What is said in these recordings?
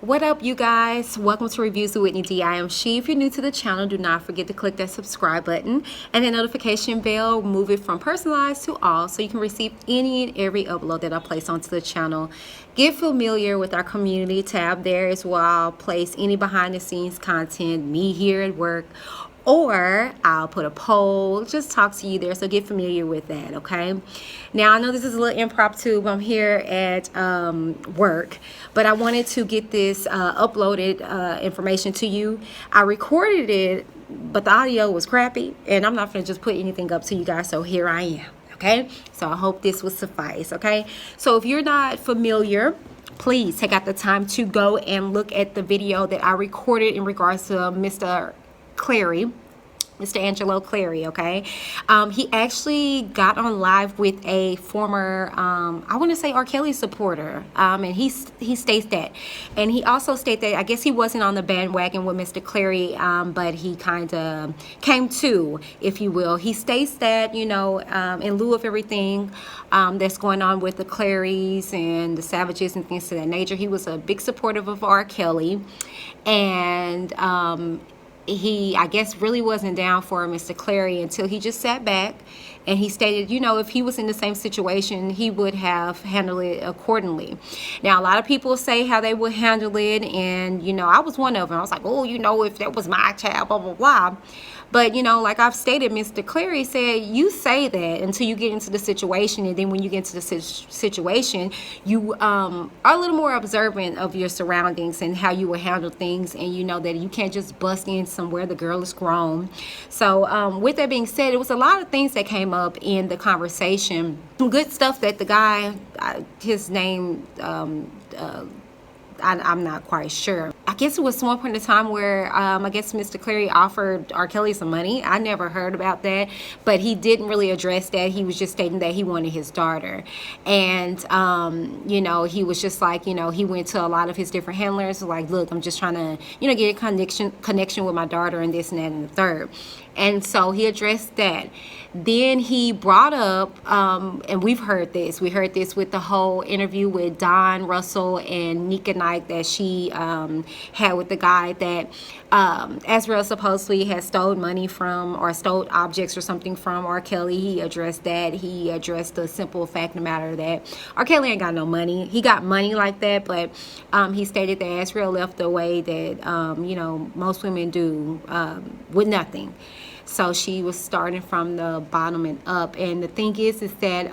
What up, you guys? Welcome to Reviews with Whitney D. I am She. If you're new to the channel, do not forget to click that subscribe button and the notification bell. Move it from personalized to all so you can receive any and every upload that I place onto the channel. Get familiar with our community tab there as well. I'll place any behind the scenes content, me here at work, or I'll put a poll, just talk to you there. So get familiar with that, okay? Now, I know this is a little impromptu. I'm here at work, but I wanted to get this uploaded information to you. I recorded it, but the audio was crappy, and I'm not going to just put anything up to you guys, so here I am, okay? So I hope this will suffice, okay? So if you're not familiar, please take out the time to go and look at the video that I recorded in regards to Mr. Clary, Mr. Angelo Clary, okay? He actually got on live with a former, I want to say RKelly supporter, and he states that. And he also stated that, I guess he wasn't on the bandwagon with Mr. Clary, but he kind of came to, if you will. He states that, you know, in lieu of everything that's going on with the Clarys and the Savages and things of that nature, he was a big supporter of RKelly. And he, I guess, really wasn't down for Mr. Clary until he just sat back and he stated, you know, if he was in the same situation, he would have handled it accordingly. Now, a lot of people say how they would handle it, and, you know, I was one of them. I was like, oh, you know, if that was my child, blah, blah, blah. But, you know, like I've stated, Mr. Clary said, you say that until you get into the situation, and then when you get into the situation, you are a little more observant of your surroundings and how you will handle things, and you know that you can't just bust in somewhere. The girl is grown. So with that being said, it was a lot of things that came up in the conversation. Some good stuff that the guy, his name, I'm not quite sure. I guess it was one point in time where I guess Mr. Clary offered RKelly some money. I never heard about that, but he didn't really address that. He was just stating that he wanted his daughter. And, you know, he was just like, you know, he went to a lot of his different handlers, like, look, I'm just trying to, you know, get a connection with my daughter and this and that and the third. And so he addressed that. Then he brought up, and we heard this with the whole interview with Don Russell and Nika Knight that she had with the guy that Azriel supposedly had stolen money from, or stole objects or something from RKelly. He addressed that. He addressed the simple fact of the matter that RKelly ain't got no money. He got money like that, but he stated that Azriel left the way that, you know, most women do, with nothing. So she was starting from the bottom and up. And the thing is that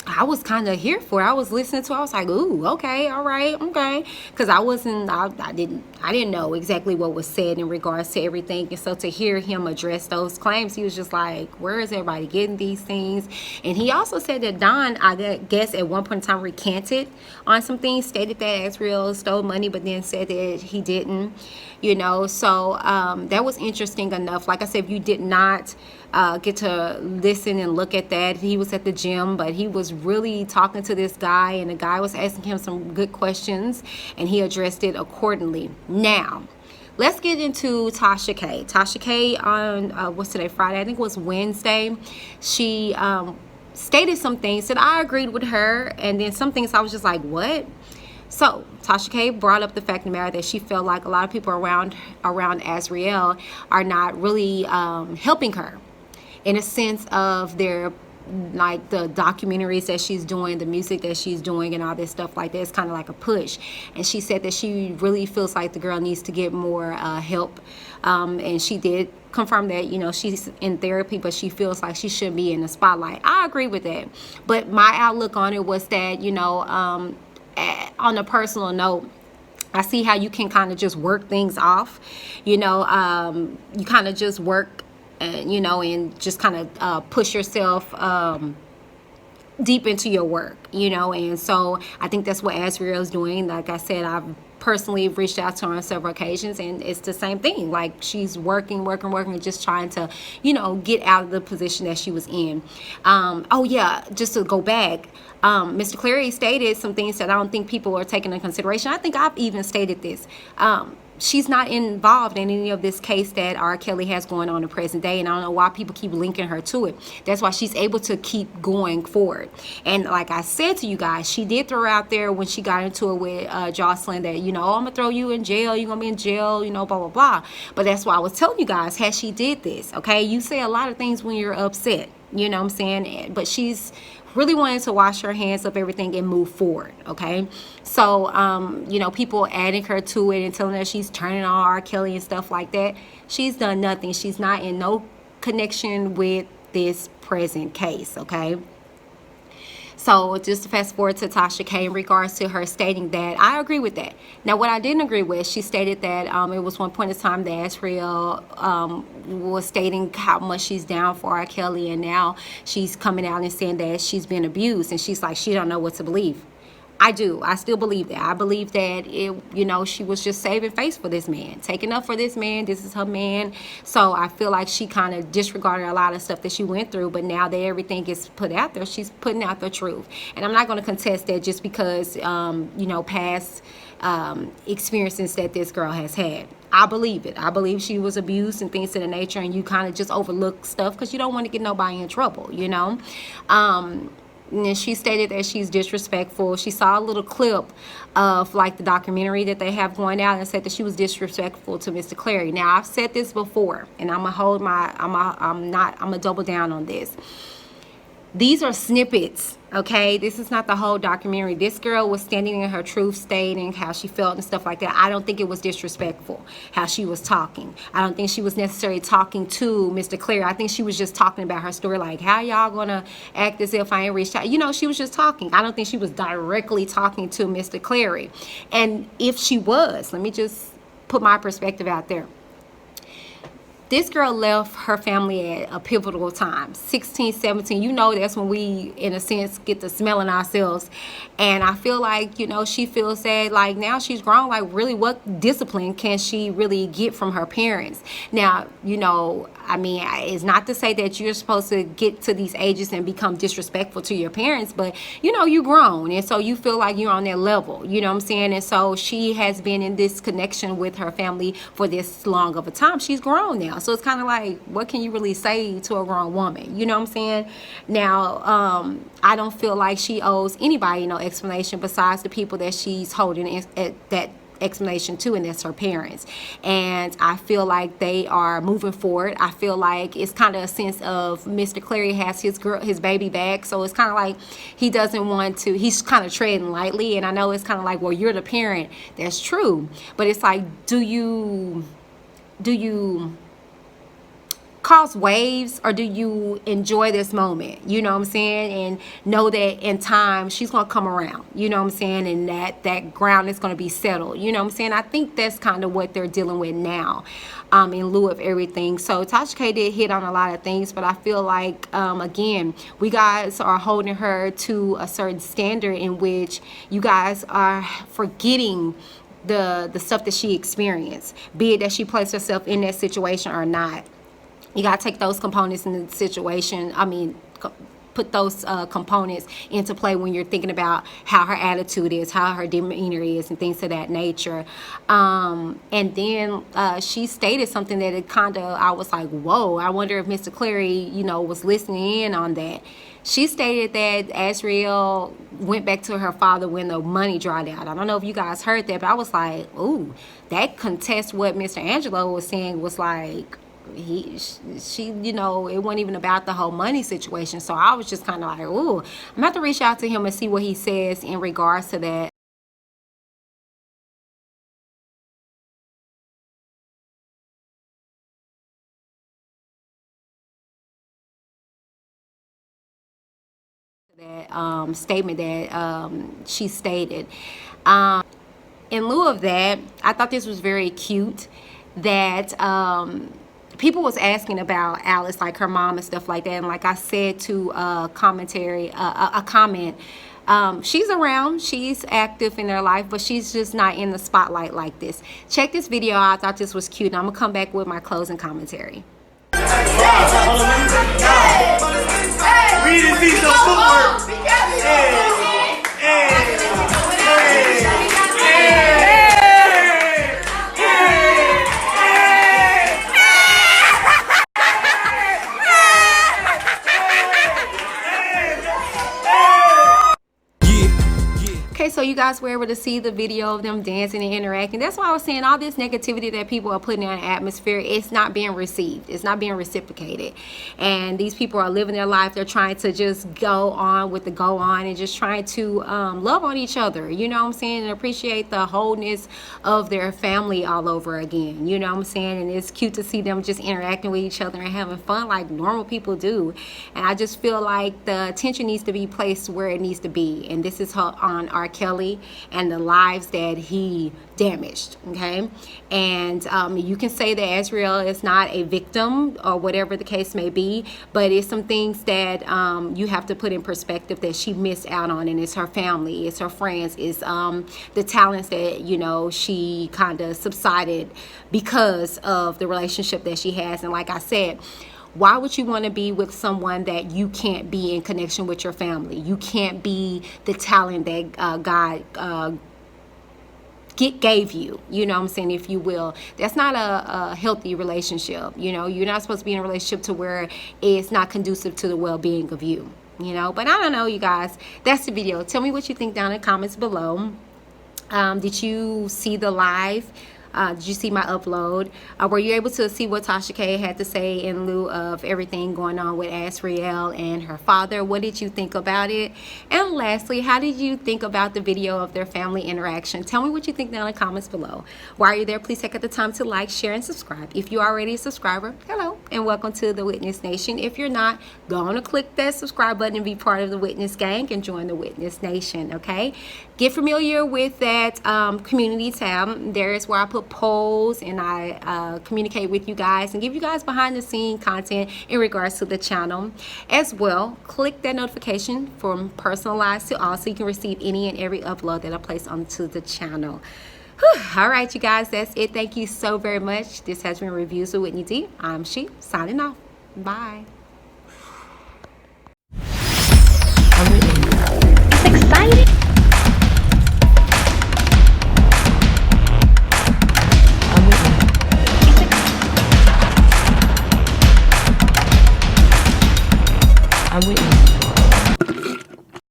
I was kind of here for it. I was listening to it. I was like, ooh, okay, all right, okay. Because I didn't know exactly what was said in regards to everything. And so to hear him address those claims, he was just like, where is everybody getting these things? And he also said that Don, I guess at one point in time, recanted on some things, stated that Azriel stole money, but then said that he didn't, you know. So that was interesting enough. Like I said, if you did not get to listen and look at that, he was at the gym, but he was really talking to this guy, and the guy was asking him some good questions, and he addressed it accordingly. Now, let's get into Tasha K. Tasha K on, what's today, Friday? I think it was Wednesday. She stated some things that I agreed with her, and then some things I was just like, what? So Tasha K brought up the fact of the matter that she felt like a lot of people around Azriel are not really helping her in a sense of their, like, the documentaries that she's doing, the music that she's doing, and all this stuff like that. It's kind of like a push. And she said that she really feels like the girl needs to get more help. And she did confirm that, you know, she's in therapy, but she feels like she should be in the spotlight. I agree with that. But my outlook on it was that, you know, on a personal note, I see how you can kind of just work things off. You know, you kind of just work, you know, and just kind of push yourself deep into your work, you know. And so I think that's what Azriel is doing. Like I said, I've personally reached out to her on several occasions, and it's the same thing. Like, she's working, just trying to, you know, get out of the position that she was in. Oh yeah, just to go back, Mr. Clary stated some things that I don't think people are taking into consideration. I think I've even stated this. she's not involved in any of this case that R. Kelly has going on in the present day, and I don't know why people keep linking her to it. That's why she's able to keep going forward. And like I said to you guys, she did throw out there when she got into it with Jocelyn that, you know, oh, I'm gonna throw you in jail, you're gonna be in jail, you know, blah blah blah. But that's why I was telling you guys, had she did this, okay, you say a lot of things when you're upset, you know what I'm saying, but she's really wanted to wash her hands of everything and move forward, okay? So, you know, people adding her to it and telling her she's turning on R. Kelly and stuff like that. She's done nothing. She's not in no connection with this present case, okay? So just to fast forward to Tasha K in regards to her stating that, I agree with that. Now, what I didn't agree with, she stated that it was one point in time that Asriel was stating how much she's down for R. Kelly, and now she's coming out and saying that she's been abused, and she's like, she don't know what to believe. I do. I still believe that. I believe that you know, she was just saving face for this man, taking up for this man. This is her man. So I feel like she kind of disregarded a lot of stuff that she went through. But now that everything is put out there, she's putting out the truth. And I'm not going to contest that just because, you know, past experiences that this girl has had. I believe it. I believe she was abused and things of the nature. And you kind of just overlook stuff because you don't want to get nobody in trouble, you know. And she stated that she's disrespectful. She saw a little clip of like the documentary that they have going out and said that she was disrespectful to Mr. Clary. Now, I've said this before, and I'm gonna double down on this. These are snippets, okay? This is not the whole documentary. This girl was standing in her truth, stating how she felt and stuff like that. I don't think it was disrespectful how she was talking. I don't think she was necessarily talking to Mr. Clary. I think she was just talking about her story, like, how y'all gonna act as if I ain't reached out? You know, she was just talking. I don't think she was directly talking to Mr. Clary. And if she was, let me just put my perspective out there. This girl left her family at a pivotal time, 16, 17. You know, that's when we, in a sense, get to smelling ourselves. And I feel like, you know, she feels that, like, now she's grown. Like, really, what discipline can she really get from her parents? Now, you know, I mean, it's not to say that you're supposed to get to these ages and become disrespectful to your parents, but, you know, you're grown. And so you feel like you're on that level, you know what I'm saying? And so she has been in this connection with her family for this long of a time. She's grown now. So it's kind of like, what can you really say to a grown woman? You know what I'm saying? Now, I don't feel like she owes anybody no explanation besides the people that she's holding that explanation to, and that's her parents. And I feel like they are moving forward. I feel like it's kind of a sense of Mr. Clary has his baby back, so it's kind of like he doesn't want to, he's kind of treading lightly. And I know it's kind of like, well, you're the parent. That's true, but it's like, do you cause waves, or do you enjoy this moment? You know what I'm saying? And know that in time she's gonna come around, you know what I'm saying? And that ground is gonna be settled, you know what I'm saying? I think that's kind of what they're dealing with now, in lieu of everything. So Tasha K did hit on a lot of things, but I feel like, again, we guys are holding her to a certain standard in which you guys are forgetting the stuff that she experienced, be it that she placed herself in that situation or not. You got to take those components in the situation. I mean, put those components into play when you're thinking about how her attitude is, how her demeanor is, and things of that nature. And then she stated something that it kind of, I was like, whoa, I wonder if Mr. Clary, you know, was listening in on that. She stated that Asriel went back to her father when the money dried out. I don't know if you guys heard that, but I was like, ooh, that contests what Mr. Angelo was saying, was like, she, you know, it wasn't even about the whole money situation. So I was just kind of like, ooh, I'm gonna have to reach out to him and see what he says in regards to that. That statement that she stated. In lieu of that, I thought this was very cute that people was asking about Alice, like her mom and stuff like that. And like I said to a comment, she's around, she's active in their life, but she's just not in the spotlight like this. Check this video out. I thought this was cute, and I'm gonna come back with my closing commentary. We didn't see some footwork. Hey. Okay, so you guys were able to see the video of them dancing and interacting. That's why I was saying all this negativity that people are putting in the atmosphere, it's not being received. It's not being reciprocated. And these people are living their life. They're trying to just go on with the go on and just trying to love on each other, you know what I'm saying, and appreciate the wholeness of their family all over again, you know what I'm saying. And it's cute to see them just interacting with each other and having fun like normal people do. And I just feel like the attention needs to be placed where it needs to be. And this is on RKelly and the lives that he damaged, okay? And you can say that Azriel is not a victim or whatever the case may be, but it's some things that you have to put in perspective that she missed out on, and it's her family, it's her friends, it's the talents that, you know, she kind of subsided because of the relationship that she has. And like I said, why would you want to be with someone that you can't be in connection with your family? You can't be the talent that God gave you, you know what I'm saying, if you will. That's not a healthy relationship. You know, you're not supposed to be in a relationship to where it's not conducive to the well-being of you, you know. But I don't know, you guys. That's the video. Tell me what you think down in the comments below. Did you see the live? Did you see my upload? Were you able to see what Tasha K had to say in lieu of everything going on with Azriel and her father? What did you think about it? And lastly, how did you think about the video of their family interaction? Tell me what you think down in the comments below. While you're there, please take the time to like, share, and subscribe. If you're already a subscriber, hello, and welcome to the Witness Nation. If you're not, go on and click that subscribe button and be part of the Witness gang and join the Witness Nation, okay? Get familiar with that community tab. There is where I put polls and I communicate with you guys and give you guys behind the scene content in regards to the channel as well. Click that notification from personalized to all so you can receive any and every upload that I place onto the channel. Whew. All right, you guys, that's it. Thank you so very much. This has been Reviews with Whitney D. I'm She, signing off. Bye.